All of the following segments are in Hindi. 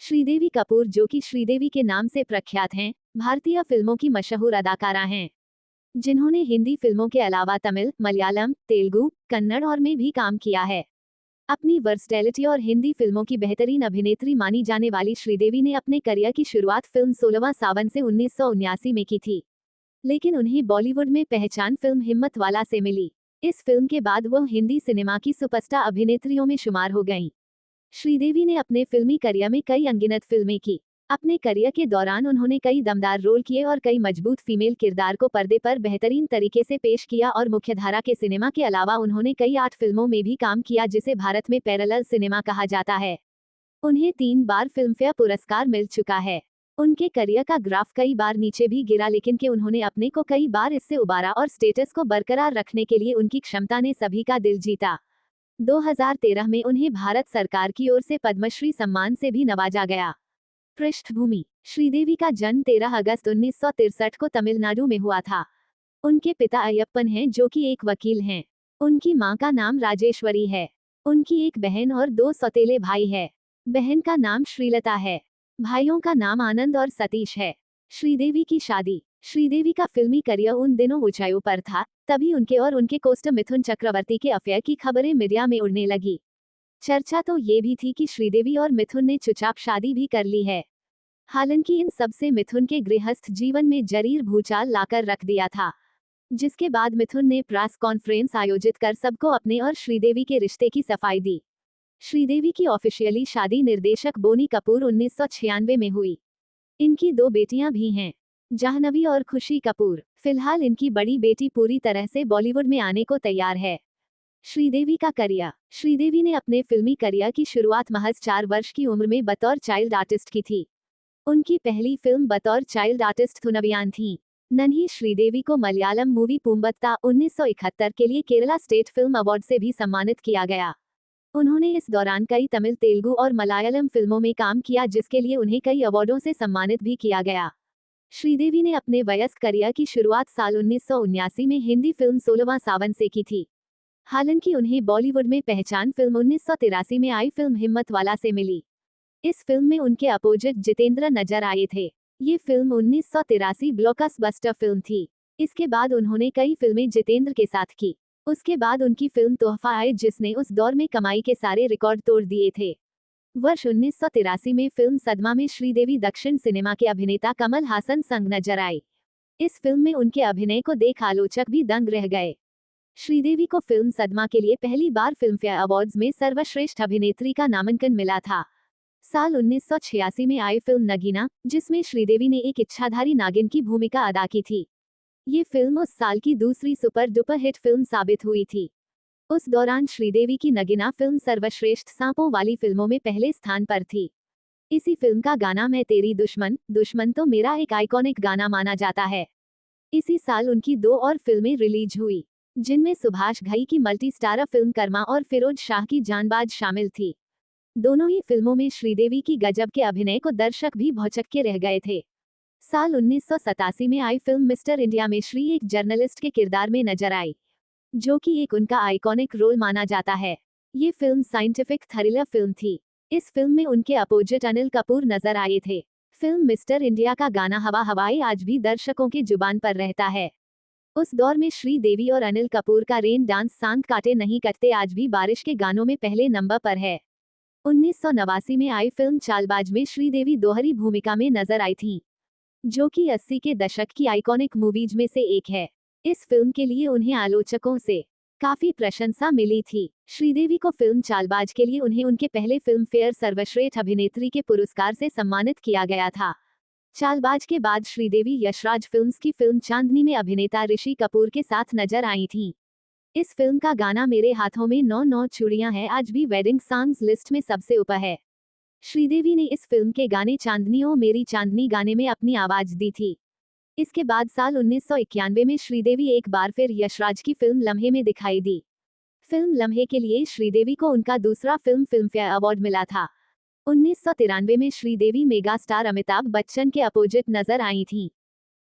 श्रीदेवी कपूर, जो कि श्रीदेवी के नाम से प्रख्यात हैं, भारतीय फिल्मों की मशहूर अदाकारा हैं, जिन्होंने हिंदी फिल्मों के अलावा तमिल, मलयालम, तेलुगु, कन्नड़ और में भी काम किया है। अपनी वर्सटैलिटी और हिंदी फिल्मों की बेहतरीन अभिनेत्री मानी जाने वाली श्रीदेवी ने अपने करियर की शुरुआत फिल्म 16वां सावन से 1979 में की थी, लेकिन उन्हें बॉलीवुड में पहचान फिल्म हिम्मत वाला से मिली। इस फिल्म के बाद वह हिंदी सिनेमा की सुपरस्टार अभिनेत्रियों में शुमार हो गईं। श्रीदेवी ने अपने फिल्मी करियर में कई अनगिनत फिल्में की। अपने करियर के दौरान उन्होंने कई दमदार रोल किए और कई मजबूत फीमेल किरदार को पर्दे पर बेहतरीन तरीके से पेश किया और मुख्यधारा के सिनेमा के अलावा उन्होंने कई आर्ट फिल्मों में भी काम किया, जिसे भारत में पैरेलल सिनेमा कहा जाता है। उन्हें 3 बार फिल्मफेयर पुरस्कार मिल चुका है। उनके करियर का ग्राफ कई बार नीचे भी गिरा, लेकिन कि उन्होंने अपने को कई बार इससे उबारा और स्टेटस को बरकरार रखने के लिए उनकी क्षमता ने सभी का दिल जीता। 2013 में उन्हें भारत सरकार की ओर से पद्मश्री सम्मान से भी नवाजा गया। पृष्ठभूमि: श्रीदेवी का जन्म 13 अगस्त 1963 को तमिलनाडु में हुआ था। उनके पिता अयप्पन हैं, जो कि एक वकील हैं। उनकी मां का नाम राजेश्वरी है। उनकी एक बहन और 2 सौतेले भाई है। बहन का नाम श्रीलता है। भाइयों का नाम आनंद और सतीश है। श्रीदेवी की शादी: श्रीदेवी का फिल्मी करियर उन दिनों ऊंचाइयों पर था, तभी उनके और उनके कोस्टर मिथुन चक्रवर्ती के अफेयर की खबरें मीडिया में उड़ने लगी। चर्चा तो ये भी थी कि श्रीदेवी और मिथुन ने चुपचाप शादी भी कर ली है। हालांकि इन सब से मिथुन के गृहस्थ जीवन में जरीर भूचाल लाकर रख दिया था, जिसके बाद मिथुन ने प्रेस कॉन्फ्रेंस आयोजित कर सबको अपने और श्रीदेवी के रिश्ते की सफाई दी। श्रीदेवी की ऑफिशियली शादी निर्देशक बोनी कपूर 1996 में हुई। इनकी 2 बेटियां भी हैं, जाह्नवी और खुशी कपूर। फिलहाल इनकी बड़ी बेटी पूरी तरह से बॉलीवुड में आने को तैयार है। श्रीदेवी का करियर: श्रीदेवी ने अपने फिल्मी करियर की शुरुआत महज 4 वर्ष की उम्र में बतौर चाइल्ड आर्टिस्ट की थी। उनकी पहली फिल्म बतौर चाइल्ड आर्टिस्ट थुनवियान थी। नन्ही श्रीदेवी को मलयालम मूवी पूम्बत्ता 1971 के लिए केरला स्टेट फिल्म अवार्ड से भी सम्मानित किया गया। उन्होंने इस दौरान कई तमिल, तेलुगु और मलयालम फिल्मों में काम किया, जिसके लिए उन्हें कई अवार्डों से सम्मानित भी किया गया। श्रीदेवी ने अपने वयस्क करियर की शुरुआत साल 1979 में हिंदी फिल्म 16वां सावन से की थी। हालांकि उन्हें बॉलीवुड में पहचान फिल्म 1983 में आई फिल्म हिम्मत वाला से मिली। इस फिल्म में उनके अपोजिट जितेंद्र नजर आए थे। ये फिल्म 1983 ब्लॉकबस्टर फिल्म थी। इसके बाद उन्होंने कई फिल्में जितेंद्र के साथ की। उसके बाद उनकी फिल्म तोहफा आई, जिसने उस दौर में कमाई के सारे रिकॉर्ड तोड़ दिए थे। वर्ष 1983 में फिल्म सदमा में श्रीदेवी दक्षिण सिनेमा के अभिनेता कमल हासन संग नजर आई। इस फिल्म में उनके अभिनय को देख आलोचक भी दंग रह गए। श्रीदेवी को फिल्म सदमा के लिए पहली बार फिल्मफेयर अवार्ड्स में सर्वश्रेष्ठ अभिनेत्री का नामांकन मिला था। साल 1986 में आई फिल्म नगीना, जिसमें श्रीदेवी ने एक इच्छाधारी नागिन की भूमिका अदा की थी। ये फिल्म उस साल की दूसरी सुपर डुपर हिट फिल्म साबित हुई थी। उस दौरान श्रीदेवी की नगीना फिल्म सर्वश्रेष्ठ सांपों वाली फिल्मों में पहले स्थान पर थी। इसी फिल्म का गाना मैं तेरी दुश्मन, दुश्मन तो मेरा एक आइकॉनिक गाना माना जाता है। इसी साल उनकी 2 और फिल्में रिलीज हुई, जिनमें सुभाष घई की मल्टी स्टारर फिल्म कर्मा और फिरोज शाह की जानबाज शामिल थी। दोनों ही फिल्मों में श्रीदेवी की गजब के अभिनय को दर्शक भी भौचक्के रह गए थे। साल 1987 में आई फिल्म मिस्टर इंडिया में श्री एक जर्नलिस्ट के किरदार में नजर आई, जो कि एक उनका आइकॉनिक रोल माना जाता है। ये फिल्म साइंटिफिक थ्रिलर फिल्म थी। इस फिल्म में उनके अपोजिट अनिल कपूर नजर आए थे। फिल्म मिस्टर इंडिया का गाना हवा हवाई आज भी दर्शकों के जुबान पर रहता है। उस दौर में श्रीदेवी और अनिल कपूर का रेन डांस सांत काटे नहीं कटते आज भी बारिश के गानों में पहले नंबर पर है। 1989 में आई फिल्म चालबाज में श्रीदेवी दोहरी भूमिका में नजर आई थीं, जो कि 80 के दशक की आइकॉनिक मूवीज में से एक है। इस फिल्म के लिए उन्हें आलोचकों से काफी प्रशंसा मिली थी। श्रीदेवी को फिल्म चालबाज के लिए उन्हें उनके पहले फिल्म फेयर सर्वश्रेष्ठ अभिनेत्री के पुरस्कार से सम्मानित किया गया था। चालबाज के बाद श्रीदेवी यशराज फिल्म्स की फिल्म चांदनी में अभिनेता ऋषि कपूर के साथ नजर आई थीं। इस फिल्म का गाना मेरे हाथों में 9 चूड़ियां हैं आज भी वेडिंग सॉन्ग्स लिस्ट में सबसे ऊपर है। श्रीदेवी ने इस फिल्म के गाने चांदनी ओ मेरी चांदनी गाने में अपनी आवाज दी थी। इसके बाद साल 1991 में श्रीदेवी एक बार फिर यशराज की फिल्म लम्हे में दिखाई दी। फिल्म लम्हे के लिए श्रीदेवी को उनका दूसरा फिल्मफेयर अवार्ड मिला था। 1993 में श्रीदेवी मेगा स्टार अमिताभ बच्चन के अपोजिट नजर आई थीं।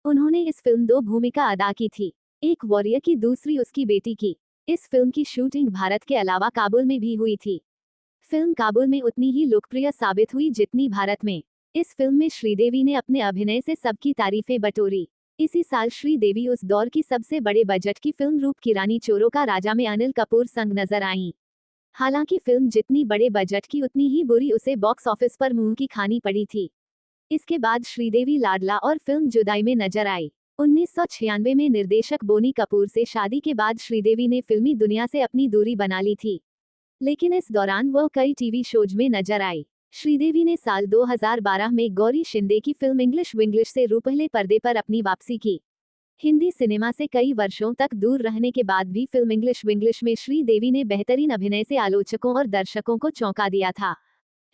उन्होंने इस फिल्म 2 भूमिका अदा की थी, एक वॉरियर की, दूसरी उसकी बेटी की। इस फिल्म की शूटिंग भारत के अलावा काबुल में भी हुई थी। फिल्म काबुल में उतनी ही लोकप्रिय साबित हुई जितनी भारत में। इस फिल्म में श्रीदेवी ने अपने अभिनय से सबकी तारीफें बटोरी। इसी साल श्रीदेवी उस दौर की सबसे बड़े बजट की फिल्म रूप की रानी चोरों का राजा में अनिल कपूर संग नजर आईं। हालांकि फिल्म जितनी बड़े बजट की उतनी ही बुरी उसे बॉक्स ऑफिस पर मुंह की खानी पड़ी थी। इसके बाद श्रीदेवी लाडला और फिल्म जुदाई में नजर आई। 1996 में निर्देशक बोनी कपूर से शादी के बाद श्रीदेवी ने फिल्मी दुनिया से अपनी दूरी बना ली थी, लेकिन इस दौरान वह कई टीवी शोज में नजर आई। श्रीदेवी ने साल 2012 में गौरी शिंदे की फिल्म इंग्लिश विंग्लिश से रूपहले पर्दे पर अपनी वापसी की। हिंदी सिनेमा से कई वर्षों तक दूर रहने के बाद भी फिल्म इंग्लिश विंग्लिश में श्रीदेवी ने बेहतरीन अभिनय से आलोचकों और दर्शकों को चौंका दिया था।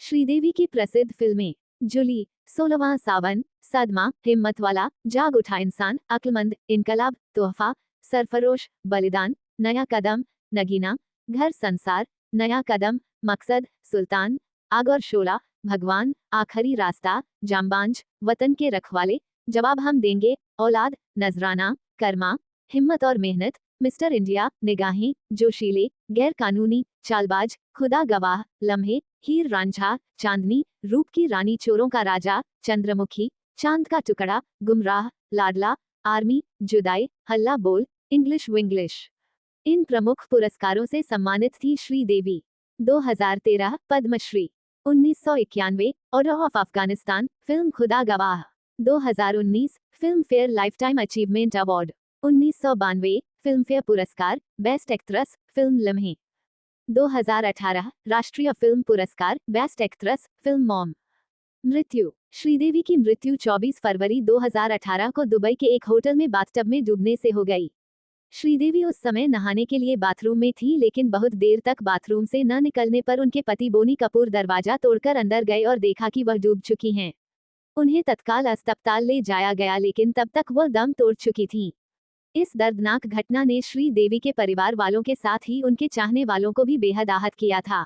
श्रीदेवी की प्रसिद्ध फिल्में जुली, 16वां सावन, सदमा, हिम्मतवाला, जाग उठा इंसान, अक्लमंद, इनकलाब, तोहफा, सरफरोश, बलिदान, नया कदम, नगीना, घर संसार, नया कदम, मकसद, सुल्तान, आग और शोला, भगवान, आखिरी रास्ता, जांबाज, वतन के रखवाले, जवाब हम देंगे, औलाद, नजराना, कर्मा, हिम्मत और मेहनत, मिस्टर इंडिया, निगाहें, जोशीले, गैर कानूनी, चालबाज, खुदा गवाह, लम्हे, हीर रांझा, चांदनी, रूप की रानी चोरों का राजा, चंद्रमुखी, चांद का टुकड़ा, गुमराह, लाडला, आर्मी, जुदाई, हल्ला बोल, इंग्लिश विंग्लिश। इन प्रमुख पुरस्कारों से सम्मानित थी Sridevi. 2013 Padmashri, 1991 order of Afghanistan, film Khuda Gawah, 2019 Filmfare lifetime achievement award, 1992 Filmfare पुरस्कार बेस्ट एक्ट्रेस, फिल्म लम्हे, 2018 राष्ट्रीय फिल्म पुरस्कार बेस्ट एक्ट्रेस, फिल्म मॉम। मृत्यु, श्रीदेवी की मृत्यु 24 फरवरी 2018 को दुबई के एक होटल में बाथटब में डूबने से हो गई। श्रीदेवी उस समय नहाने के लिए बाथरूम में थी, लेकिन बहुत देर तक बाथरूम से न निकलने पर उनके पति बोनी कपूर दरवाजा तोड़कर अंदर गए और देखा कि वह डूब चुकी हैं। उन्हें तत्काल अस्पताल ले जाया गया, लेकिन तब तक वह दम तोड़ चुकी थीं। इस दर्दनाक घटना ने श्रीदेवी के परिवार वालों के साथ ही उनके चाहने वालों को भी बेहद आहत किया था।